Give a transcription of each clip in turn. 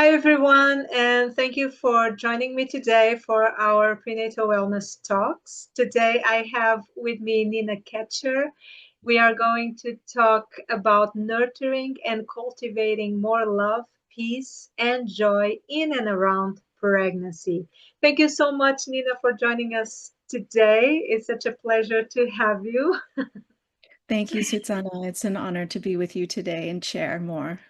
Hi, everyone, and thank you for joining me today for our prenatal wellness talks. Today, I have with me Nina Ketscher. We are going to talk about nurturing and cultivating more love, peace, and joy in and around pregnancy. Thank you so much, Nina, for joining us today. It's such a pleasure to have you. Thank you, Susanna. It's an honor to be with you today and share more.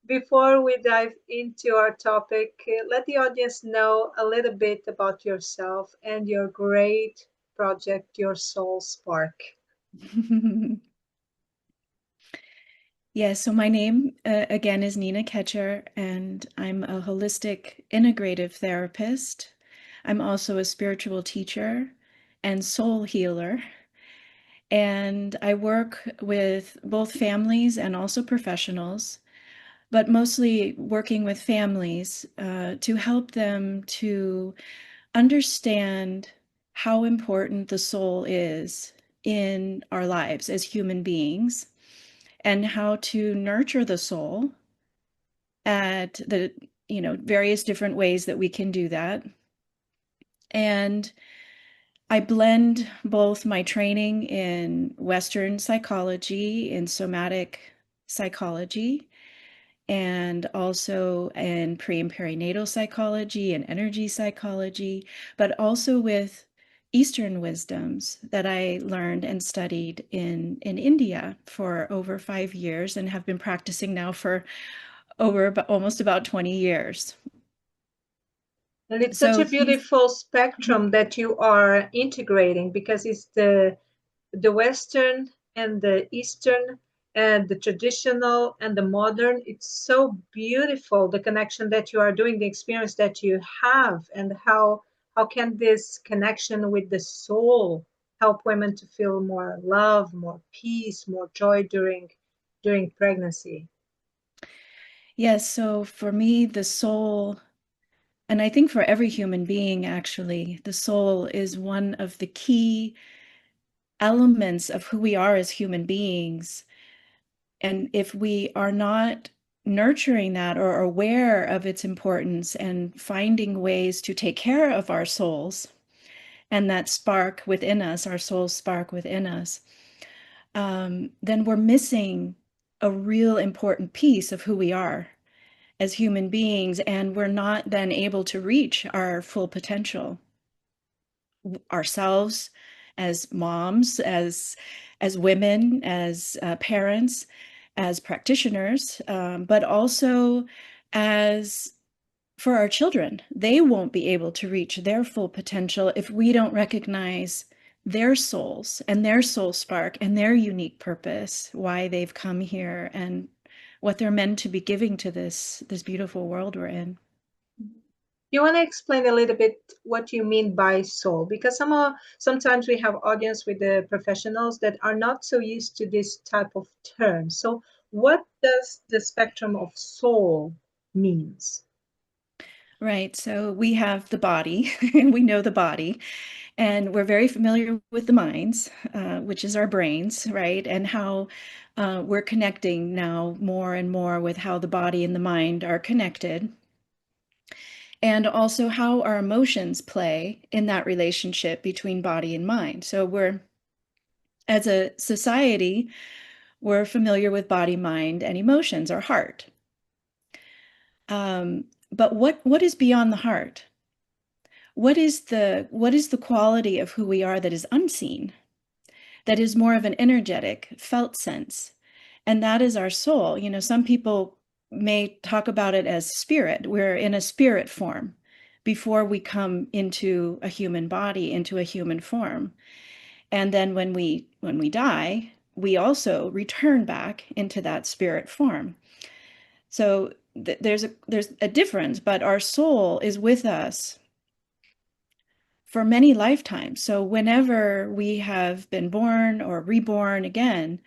Before we dive into our topic, let the audience know a little bit about yourself and your great project, Your Soul Spark. Yes, so my name again is Nina Ketscher, and I'm a holistic integrative therapist. I'm also a spiritual teacher and soul healer. And I work with both families and also professionals, but mostly working with families to help them to understand how important the soul is in our lives as human beings and how to nurture the soul at the various different ways that we can do that. And I blend both my training in Western psychology, in somatic psychology, and also in pre and perinatal psychology and energy psychology, but also with Eastern wisdoms that I learned and studied in India for over 5 years and have been practicing now for almost about 20 years. And it's such a So these, beautiful spectrum that you are integrating because it's the Western and the Eastern and the traditional and the modern. It's so beautiful, the connection that you are doing, the experience that you have, and how can this connection with the soul help women to feel more love, more peace, more joy during pregnancy. yes, so for me, the soul, and I think for every human being, actually, the soul is one of the key elements of who we are as human beings. And if we are not nurturing that or aware of its importance and finding ways to take care of our souls and that spark within us, our soul's spark within us, then we're missing a real important piece of who we are as human beings, and we're not then able to reach our full potential ourselves as moms, as women, as parents, as practitioners, but also as for our children. They won't be able to reach their full potential if we don't recognize their souls and their soul spark and their unique purpose, why they've come here and what they're meant to be giving to this beautiful world we're in. You want to explain a little bit what you mean by soul? Because sometimes we have audience with the professionals that are not so used to this type of term. So what does the spectrum of soul means? Right. So we have the body, and we know the body, and we're very familiar with the minds, which is our brains, right? And how we're connecting now more and more with how the body and the mind are connected, and also how our emotions play in that relationship between body and mind. So as a society, we're familiar with body, mind, and emotions, our heart. But what is beyond the heart? What is the quality of who we are that is unseen, that is more of an energetic felt sense, and that is our soul. Some people may talk about it as spirit. We're in a spirit form before we come into a human body, into a human form, and then when we die, we also return back into that spirit form. So there's a difference, but our soul is with us for many lifetimes. So whenever we have been born or reborn again,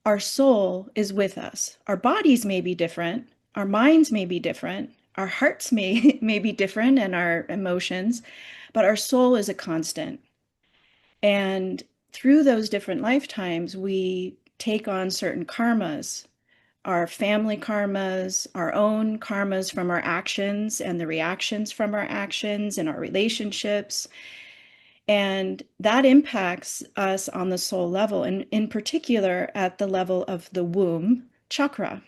our soul is with us. Our bodies may be different, our minds may be different, our hearts may may be different, and our emotions, but our soul is a constant. And through those different lifetimes, we take on certain karmas our family karmas, our own karmas from our actions and the reactions from our actions and our relationships. And that impacts us on the soul level, and in particular at the level of the womb chakra.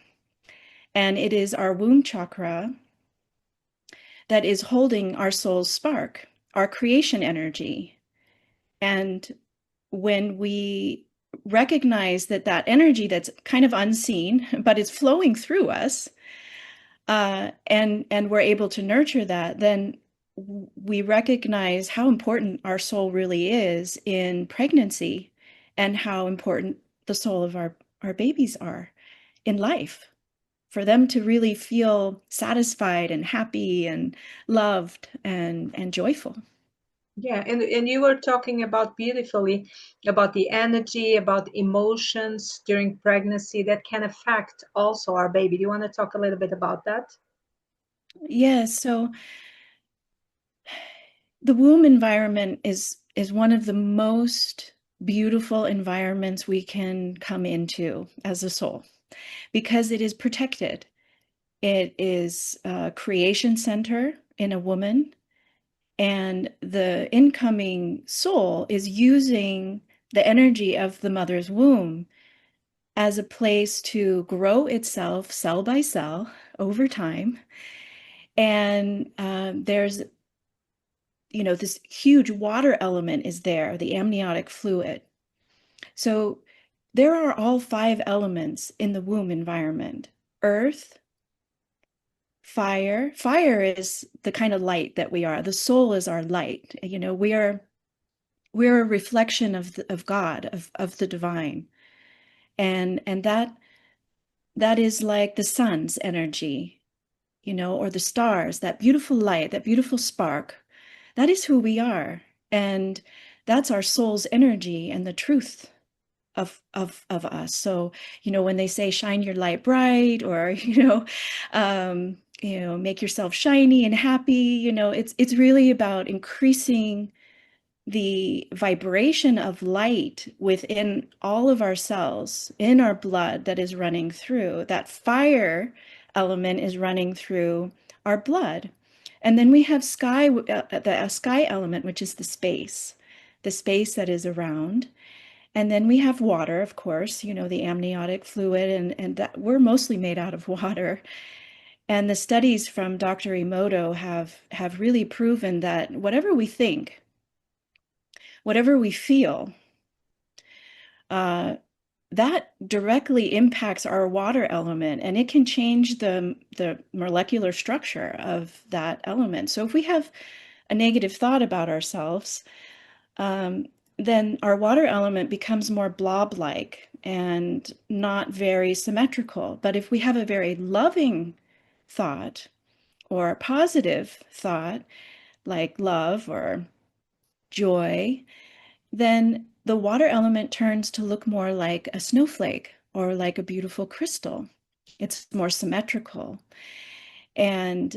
And it is our womb chakra that is holding our soul's spark, our creation energy. And when we recognize that that energy that's kind of unseen, but it's flowing through us, and we're able to nurture that, then we recognize how important our soul really is in pregnancy and how important the soul of our babies are in life, for them to really feel satisfied and happy and loved and joyful. Yeah, and you were talking about beautifully about the energy, about emotions during pregnancy that can affect also our baby. Do you want to talk a little bit about that? Yes, so the womb environment is one of the most beautiful environments we can come into as a soul, because it is protected. It is a creation center in a woman, and the incoming soul is using the energy of the mother's womb as a place to grow itself cell by cell over time. And there's, this huge water element is there, the amniotic fluid. So there are all 5 elements in the womb environment: earth, fire. Fire is the kind of light that we are. The soul is our light. We're a reflection of God, of the divine. And that is like the sun's energy, or the stars, that beautiful light, that beautiful spark. That is who we are. And that's our soul's energy and the truth of us. So, when they say shine your light bright, or, make yourself shiny and happy, it's really about increasing the vibration of light within all of our cells, in our blood, that is running through. That fire element is running through our blood. And then we have the sky element, which is the space that is around. And then we have water, of course, the amniotic fluid, and that we're mostly made out of water. And the studies from Dr. Emoto have really proven that whatever we think, whatever we feel, that directly impacts our water element, and it can change the molecular structure of that element. So if we have a negative thought about ourselves, then our water element becomes more blob-like and not very symmetrical. But if we have a very loving thought or a positive thought, like love or joy, then the water element turns to look more like a snowflake or like a beautiful crystal. It's more symmetrical. And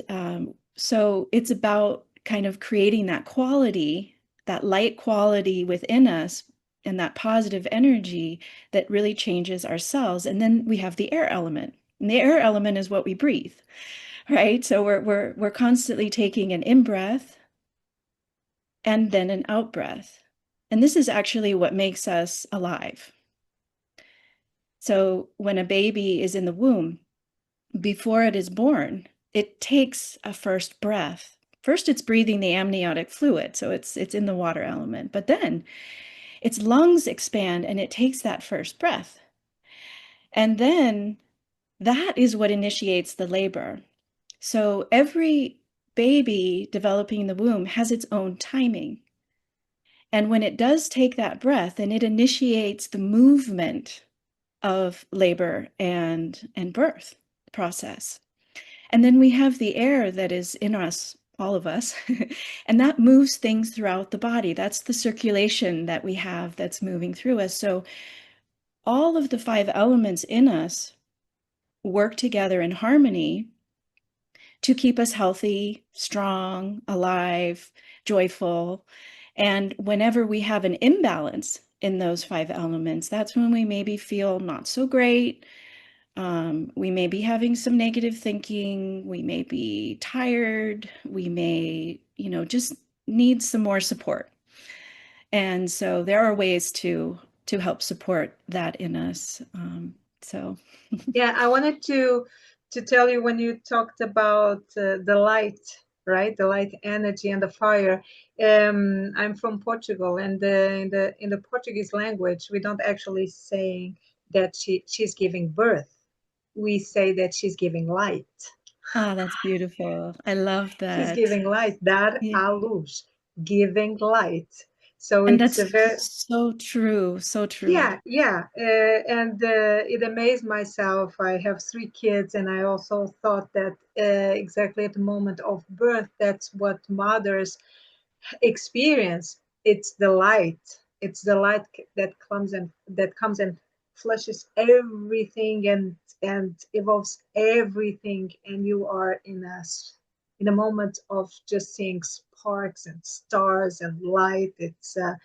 so it's about kind of creating that quality, that light quality within us, and that positive energy that really changes our cells. And then we have the air element. And the air element is what we breathe, right? So we're constantly taking an in-breath and then an out-breath. And this is actually what makes us alive. So when a baby is in the womb, before it is born, it takes a first breath. First, it's breathing the amniotic fluid, so it's in the water element. But then its lungs expand and it takes that first breath. And then that is what initiates the labor. So every baby developing in the womb has its own timing. And when it does take that breath, then it initiates the movement of labor and birth process. And then we have the air that is in us, all of us, and that moves things throughout the body. That's the circulation that we have that's moving through us. So all of the 5 elements in us work together in harmony to keep us healthy, strong, alive, joyful. And whenever we have an imbalance in those 5 elements, that's when we maybe feel not so great, We may be having some negative thinking. We may be tired. We may, just need some more support. And so there are ways to help support that in us. So Yeah, I wanted to tell you when you talked about the light, right? The light energy and the fire. I'm from Portugal, and in the Portuguese language, we don't actually say that she's giving birth. We say that she's giving light. that's beautiful. I love She's that. giving light, dar Yeah. à luz, giving light. So And it's that's a very, so true, so true. yeah. And it amazed myself. I have three kids, and I also thought that exactly at the moment of birth, that's what mothers experience. It's the light. It's the light that comes and flushes everything and evolves everything, and you are in a moment of just seeing sparks and stars and light. It's a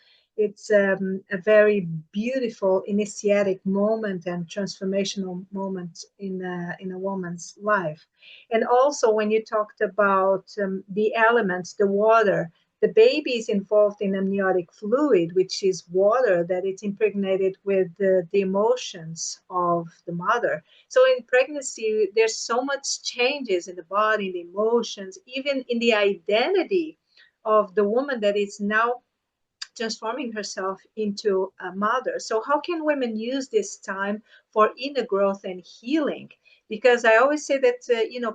very beautiful initiatic moment and transformational moment in a woman's life. And also, when you talked about the elements, the water, the baby is involved in amniotic fluid, which is water that is impregnated with the emotions of the mother. So in pregnancy, there's so much changes in the body, in the emotions, even in the identity of the woman that is now transforming herself into a mother. So, how can women use this time for inner growth and healing? Because I always say that,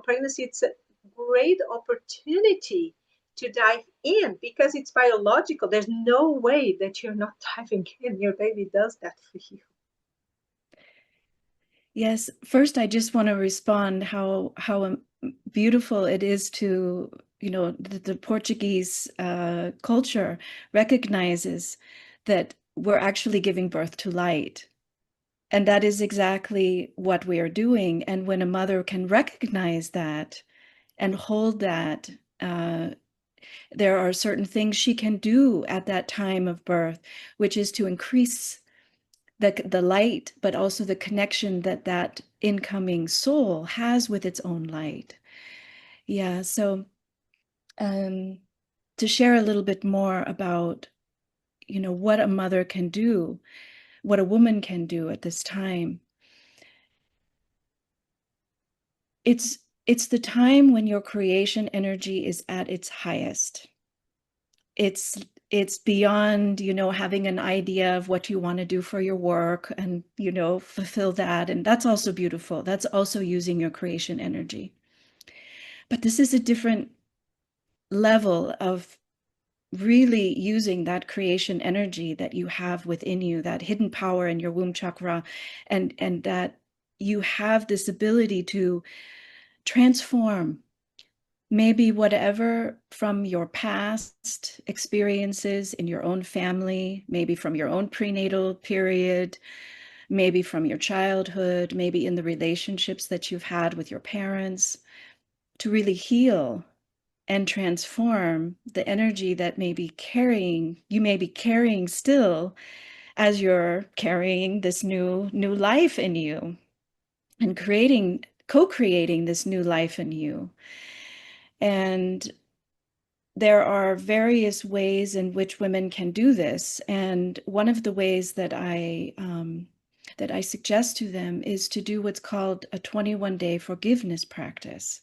pregnancy, it's a great opportunity to dive in because it's biological. There's no way that you're not diving in. Your baby does that for you. Yes, first I just want to respond how beautiful it is to, the Portuguese culture recognizes that we're actually giving birth to light. And that is exactly what we are doing. And when a mother can recognize that and hold that, there are certain things she can do at that time of birth, which is to increase the light, but also the connection that that incoming soul has with its own light. Yeah. So um, to share a little bit more about, what a mother can do, what a woman can do at this time. It's the time when your creation energy is at its highest. It's it's beyond, having an idea of what you want to do for your work and, fulfill that. And that's also beautiful. That's also using your creation energy. But this is a different level of really using that creation energy that you have within you, that hidden power in your womb chakra, and that you have this ability to transform maybe whatever from your past experiences in your own family, maybe from your own prenatal period, maybe from your childhood, maybe in the relationships that you've had with your parents, to really heal and transform the energy that you may be carrying still as you're carrying this new life in you and co-creating this new life in you. And there are various ways in which women can do this. And one of the ways that I suggest to them is to do what's called a 21-day forgiveness practice.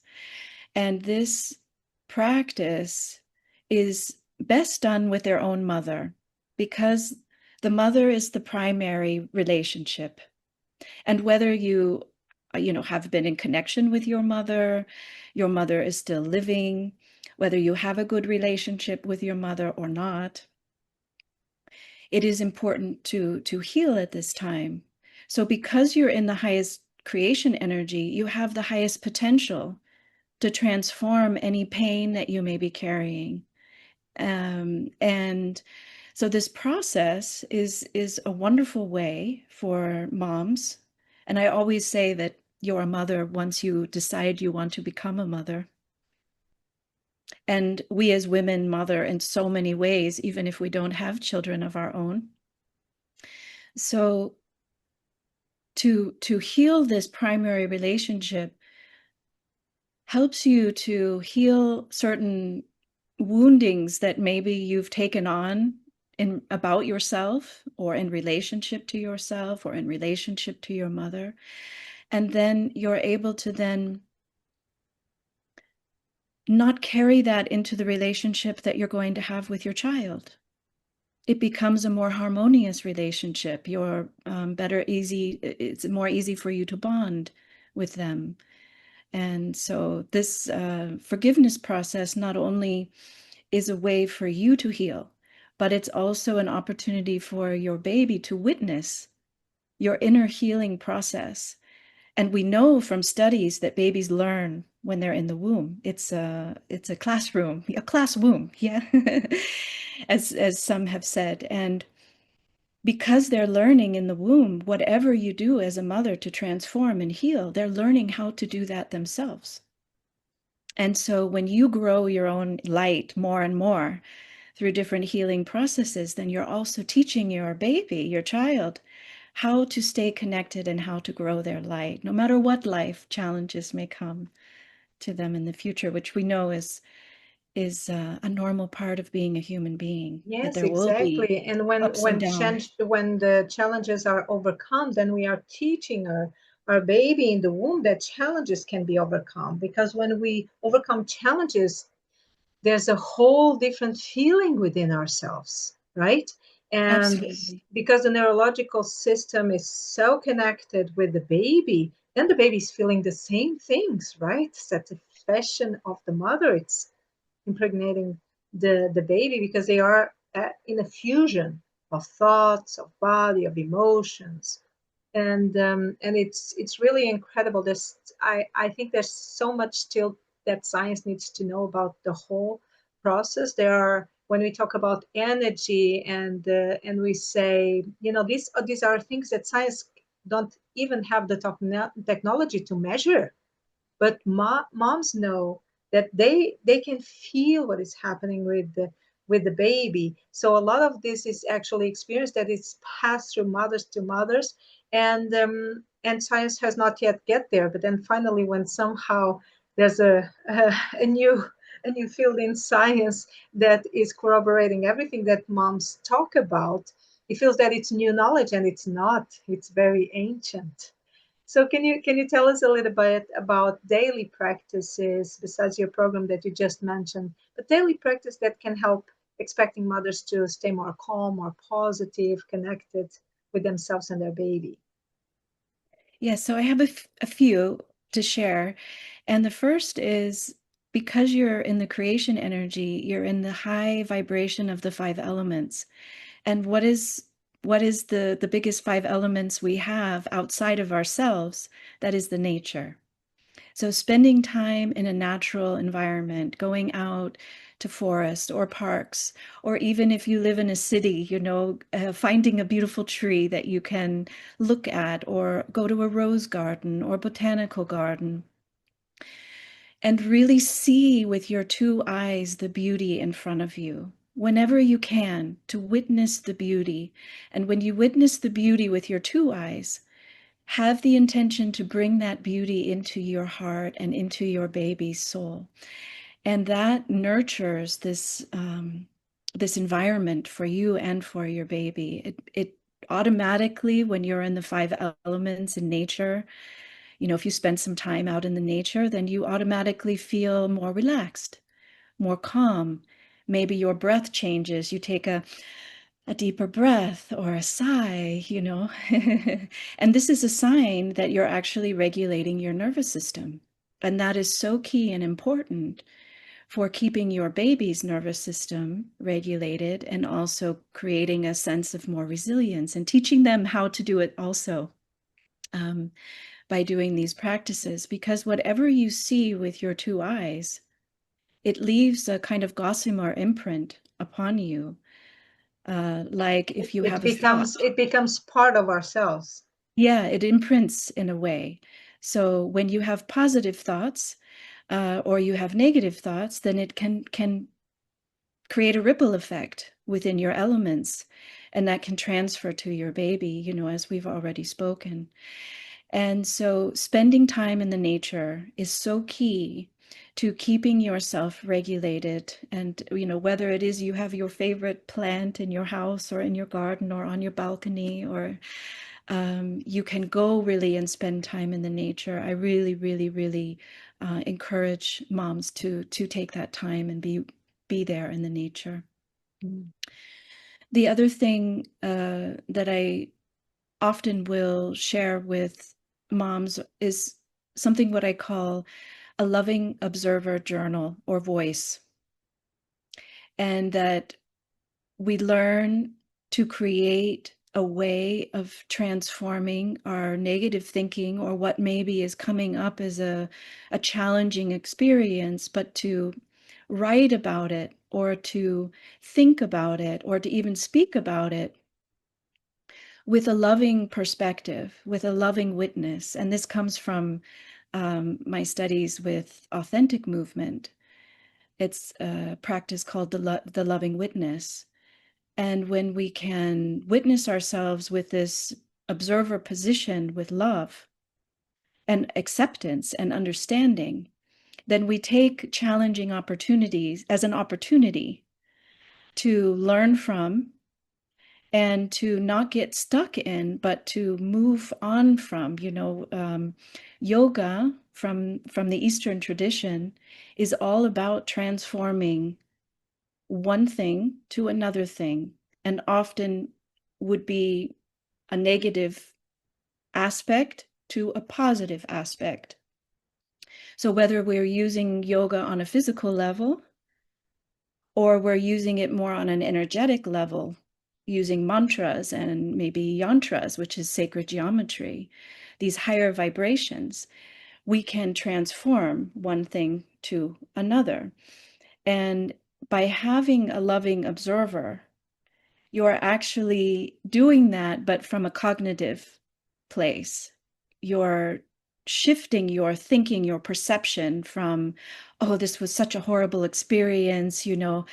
And this practice is best done with their own mother because the mother is the primary relationship. And whether have been in connection with your mother is still living, whether you have a good relationship with your mother or not, it is important to heal at this time. So because you're in the highest creation energy, you have the highest potential to transform any pain that you may be carrying. And so this process is a wonderful way for moms. And I always say that you're a mother once you decide you want to become a mother. And we as women mother in so many ways, even if we don't have children of our own. So to heal this primary relationship helps you to heal certain woundings that maybe you've taken on in about yourself or in relationship to yourself or in relationship to your mother. And then you're able to then not carry that into the relationship that you're going to have with your child. It becomes a more harmonious relationship. You're it's more easy for you to bond with them. And so this forgiveness process not only is a way for you to heal, but it's also an opportunity for your baby to witness your inner healing process. And we know from studies that babies learn when they're in the womb. It's a classroom, a class womb, yeah, as some have said. And because they're learning in the womb, whatever you do as a mother to transform and heal, they're learning how to do that themselves. And so when you grow your own light more and more through different healing processes, then you're also teaching your baby, your child, how to stay connected and how to grow their light, no matter what life challenges may come to them in the future, which we know is a normal part of being a human being, that Yes, there will be exactly. And ups and downs. when the challenges are overcome, then we are teaching our baby in the womb that challenges can be overcome. Because when we overcome challenges, there's a whole different feeling within ourselves, right? And Absolutely. because the neurological system is so connected with the baby, then the baby's feeling the same things, right? Satisfaction of the mother, it's impregnating the baby, because they are in a fusion of thoughts, of body, of emotions, and it's really incredible. I think there's so much still that science needs to know about the whole process. There are, when we talk about energy, and we say, these are things that science don't even have the technology to measure, but moms know that they can feel what is happening with the baby. So a lot of this is actually experience that is passed through mothers to mothers, and science has not yet get there. But then finally, when somehow there's a new field in science that is corroborating everything that moms talk about, it feels that it's new knowledge, and it's not. It's very ancient. So can you tell us a little bit about daily practices besides your program that you just mentioned, but daily practice that can help expecting mothers to stay more calm, more positive, connected with themselves and their baby? Yeah, so I have a few to share. And the first is because you're in the creation energy, you're in the high vibration of the five elements. And what is the biggest five elements we have outside of ourselves? That is the nature. So spending time in a natural environment, going out to forest or parks, or even if you live in a city, finding a beautiful tree that you can look at, or go to a rose garden or botanical garden, and really see with your two eyes the beauty in front of you. Whenever you can, to witness the beauty. And when you witness the beauty with your two eyes, have the intention to bring that beauty into your heart and into your baby's soul. And that nurtures this environment for you and for your baby. It automatically, when you're in the five elements in nature, if you spend some time out in the nature, then you automatically feel more relaxed, more calm. Maybe your breath changes. You take a deeper breath or a sigh. And this is a sign that you're actually regulating your nervous system. And that is so key and important for keeping your baby's nervous system regulated, and also creating a sense of more resilience and teaching them how to do it also. By doing these practices, because whatever you see with your two eyes, it leaves a kind of gossamer imprint upon you. Like if you It have a becomes thought, it becomes part of ourselves. yeah, it imprints in a way. So when you have positive thoughts, or you have negative thoughts, then it can create a ripple effect within your elements, and that can transfer to your baby, you know, as we've already spoken. And so spending time in the nature is so key to keeping yourself regulated. And, you know, whether it is you have your favorite plant in your house or in your garden or on your balcony, or you can go really and spend time in the nature. I really, really, really encourage moms to take that time and be there in the nature. Mm. The other thing that I often will share with moms is something what I call a loving observer journal or voice. And that we learn to create a way of transforming our negative thinking or what maybe is coming up as a challenging experience, but to write about it or to think about it or to even speak about it with a loving perspective, with a loving witness. And this comes from my studies with authentic movement. It's a practice called the loving witness. And when we can witness ourselves with this observer position with love and acceptance and understanding, then we take challenging opportunities as an opportunity to learn from and to not get stuck in, but to move on from. You know, yoga from the Eastern tradition is all about transforming one thing to another thing, and often would be a negative aspect to a positive aspect. So whether we're using yoga on a physical level or we're using it more on an energetic level, using mantras and maybe yantras, which is sacred geometry, these higher vibrations, we can transform one thing to another. And by having a loving observer, you're actually doing that, but from a cognitive place. You're shifting your thinking, your perception from, oh, this was such a horrible experience, you know,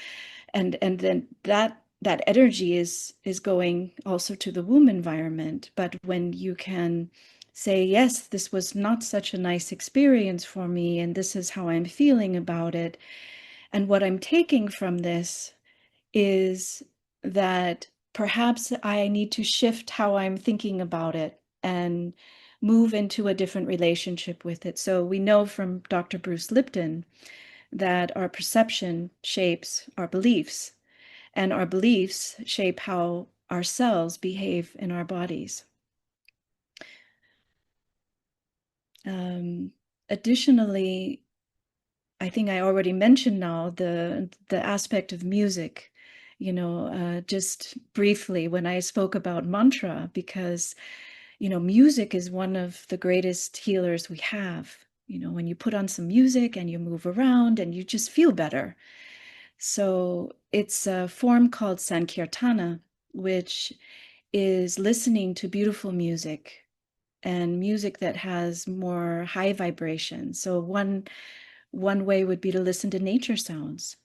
and then that energy is going also to the womb environment. But when you can say, yes, this was not such a nice experience for me, and this is how I'm feeling about it, and what I'm taking from this is that perhaps I need to shift how I'm thinking about it and move into a different relationship with it. So we know from Dr. Bruce Lipton that our perception shapes our beliefs, and our beliefs shape how our cells behave in our bodies. Additionally, I think I already mentioned now the aspect of music, you know, just briefly when I spoke about mantra, because, you know, music is one of the greatest healers we have. You know, when you put on some music and you move around and you just feel better. So it's a form called Sankirtana, which is listening to beautiful music and music that has more high vibration. So one way would be to listen to nature sounds,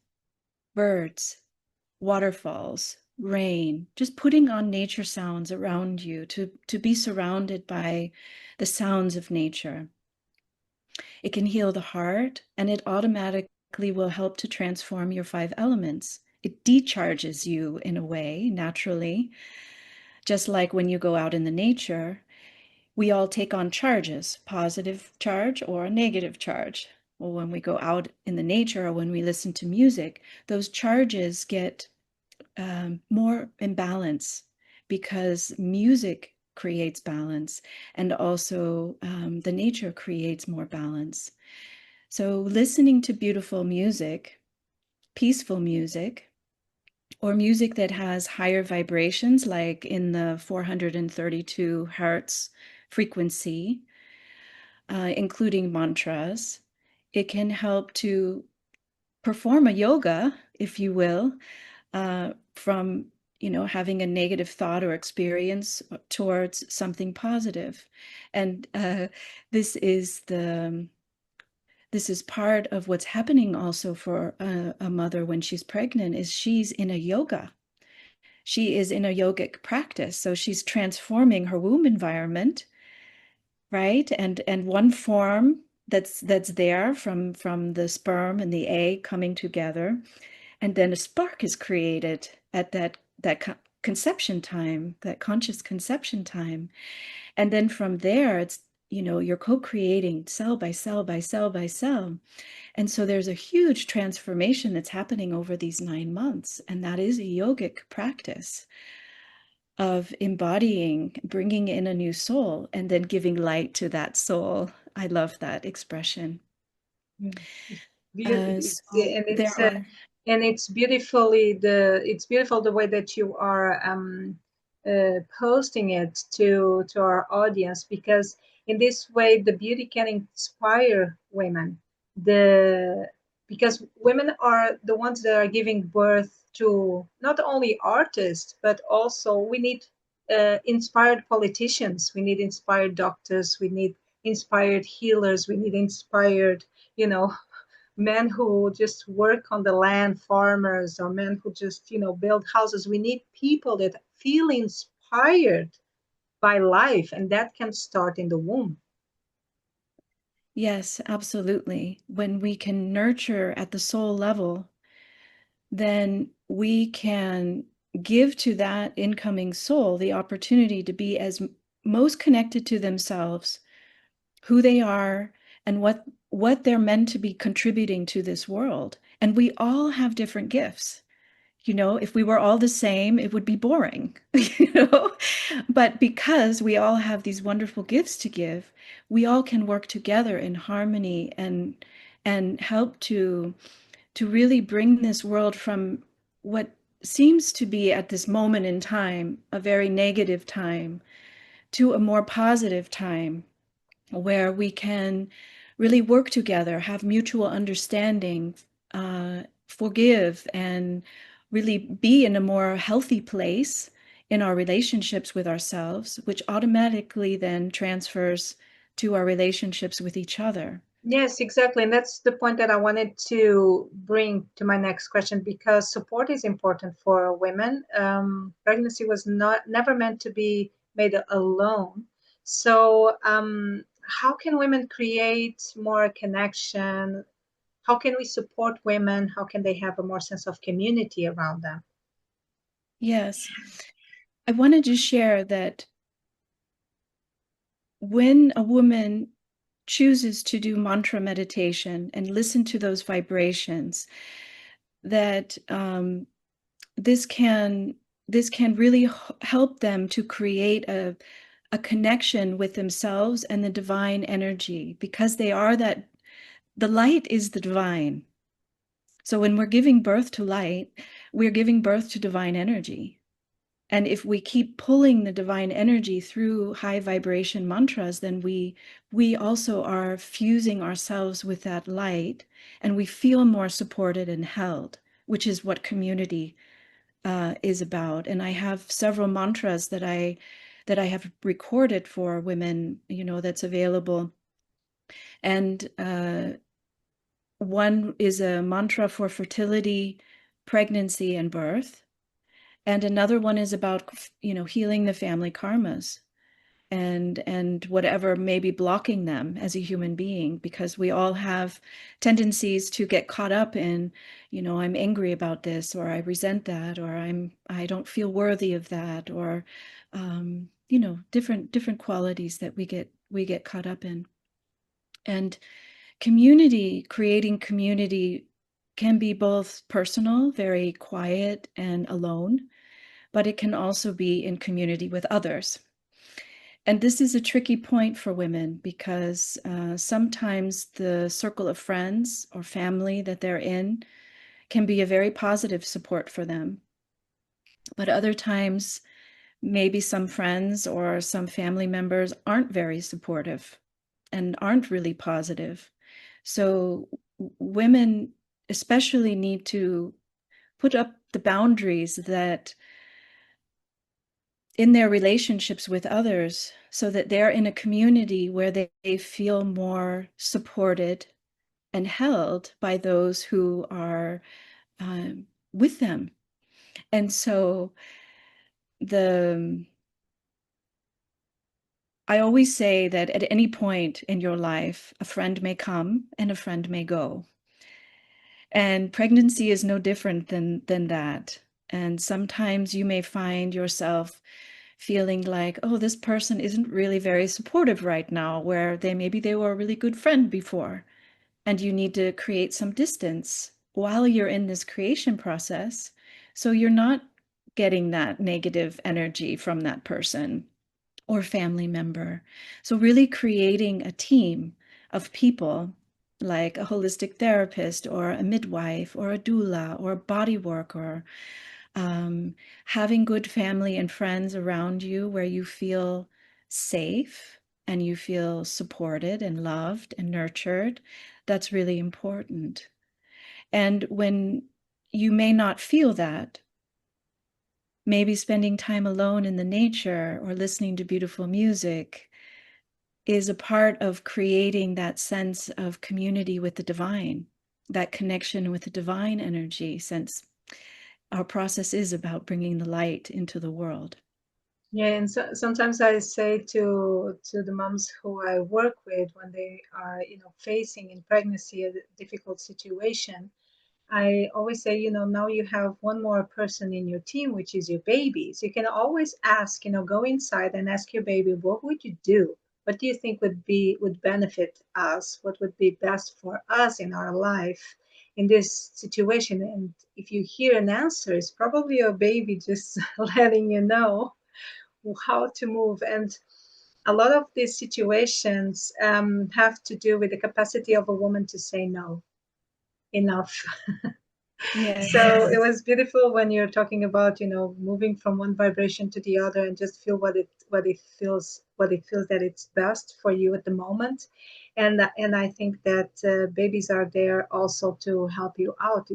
birds, waterfalls, rain, just putting on nature sounds around you to be surrounded by the sounds of nature. It can heal the heart, and it automatically will help to transform your 5 elements. It decharges you in a way, naturally, just like when you go out in the nature. We all take on charges, positive charge or a negative charge. Well, when we go out in the nature or when we listen to music, those charges get more in balance, because music creates balance, and also the nature creates more balance. So listening to beautiful music, peaceful music, or music that has higher vibrations, like in the 432 hertz frequency, including mantras, it can help to perform a yoga, if you will, from, you know, having a negative thought or experience towards something positive. And this is this is part of what's happening also for a mother when she's pregnant, is she's in a yoga. She is in a yogic practice. So she's transforming her womb environment, right? And one form that's there from the sperm and the egg coming together, and then a spark is created at that conception time, that conscious conception time. And then from there, it's, you're co-creating cell by cell by cell by cell. And so there's a huge transformation that's happening over these 9 months. And that is a yogic practice of embodying, bringing in a new soul, and then giving light to that soul. I love that expression. So And there are, it's it's beautiful the way that you are posting it to our audience, because in this way the beauty can inspire women, the because women are the ones that are giving birth to not only artists, but also we need inspired politicians, we need inspired doctors, we need inspired healers, we need inspired, you know, men who just work on the land, farmers, or men who just, build houses. We need people that feel inspired by life, and that can start in the womb. yes, absolutely. When we can nurture at the soul level, then we can give to that incoming soul the opportunity to be as most connected to themselves, who they are, and what they're meant to be contributing to this world. And we all have different gifts. If we were all the same, it would be boring, But because we all have these wonderful gifts to give, we all can work together in harmony and help to really bring this world from what seems to be at this moment in time a very negative time to a more positive time where we can really work together, have mutual understanding, forgive, and really be in a more healthy place in our relationships with ourselves, which automatically then transfers to our relationships with each other. Yes, exactly. And that's the point that I wanted to bring to my next question, because support is important for women. Pregnancy was never meant to be made alone. So, how can women create more connection? How can we support women? How can they have a more sense of community around them? Yes, I wanted to share that when a woman chooses to do mantra meditation and listen to those vibrations, that this can really help them to create a connection with themselves and the divine energy, because they are that the light is the divine. So when we're giving birth to light, we're giving birth to divine energy. And if we keep pulling the divine energy through high vibration mantras, then we also are fusing ourselves with that light, and we feel more supported and held, which is what community is about. And I have several mantras that I have recorded for women, that's available. And one is a mantra for fertility, pregnancy, and birth. And another one is about, healing the family karmas and whatever may be blocking them as a human being, because we all have tendencies to get caught up in, I'm angry about this, or I resent that, or I don't feel worthy of that, or different qualities that we get caught up in. And creating community can be both personal, very quiet and alone, but it can also be in community with others. And this is a tricky point for women, because sometimes the circle of friends or family that they're in can be a very positive support for them. But other times, maybe some friends or some family members aren't very supportive and aren't really positive. So women especially need to put up the boundaries that in their relationships with others, so that they're in a community where they feel more supported and held by those who are with them. And so I always say that at any point in your life, a friend may come and a friend may go. And pregnancy is no different than that. And sometimes you may find yourself feeling like, oh, this person isn't really very supportive right now, where maybe they were a really good friend before. And you need to create some distance while you're in this creation process. So you're not getting that negative energy from that person or family member. So really creating a team of people like a holistic therapist or a midwife or a doula or a body worker, having good family and friends around you where you feel safe and you feel supported and loved and nurtured, that's really important. And when you may not feel that, maybe spending time alone in the nature or listening to beautiful music is a part of creating that sense of community with the divine, that connection with the divine energy, since our process is about bringing the light into the world. Yeah, and so, sometimes I say to the moms who I work with when they are, facing in pregnancy a difficult situation, I always say, now you have one more person in your team, which is your baby. So you can always ask, go inside and ask your baby, what would you do? What do you think would benefit us? What would be best for us in our life in this situation? And if you hear an answer, it's probably your baby just letting you know how to move. And a lot of these situations have to do with the capacity of a woman to say no, enough. So it Yes. was beautiful when you're talking about, moving from one vibration to the other and just feel what it feels that it's best for you at the moment. And I think that babies are there also to help you out.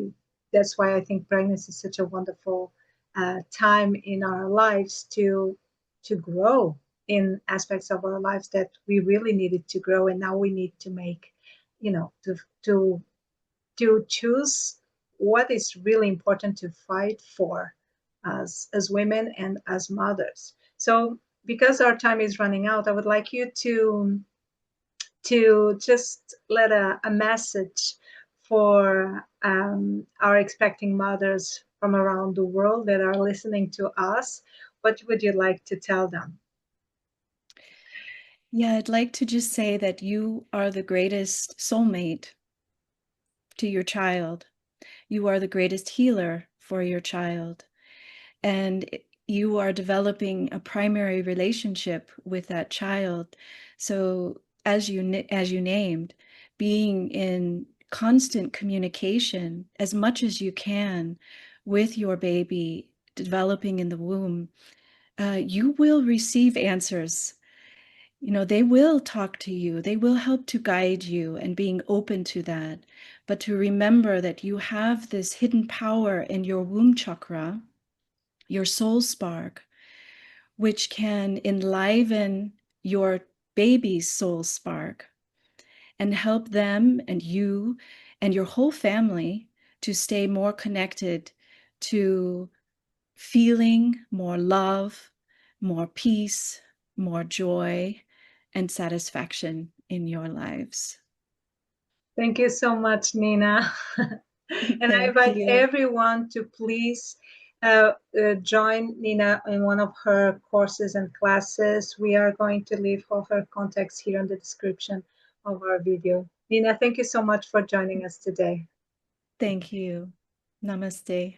That's why I think pregnancy is such a wonderful time in our lives to grow in aspects of our lives that we really needed to grow, and now we need to make, to choose what is really important to fight for as women and as mothers. So because our time is running out, I would like you to just let a message for our expecting mothers from around the world that are listening to us. What would you like to tell them? Yeah, I'd like to just say that you are the greatest soulmate to your child. You are the greatest healer for your child. And you are developing a primary relationship with that child. So as you named, being in constant communication as much as you can with your baby developing in the womb, you will receive answers. They will talk to you, they will help to guide you, and being open to that. But to remember that you have this hidden power in your womb chakra, your soul spark, which can enliven your baby's soul spark and help them and you and your whole family to stay more connected to feeling more love, more peace, more joy, and satisfaction in your lives. Thank you so much, Nina. And I Thank invite you. everyone to please join Nina in one of her courses and classes. We are going to leave all her contacts here in the description of our video. Nina, thank you so much for joining us today. Thank you. Namaste.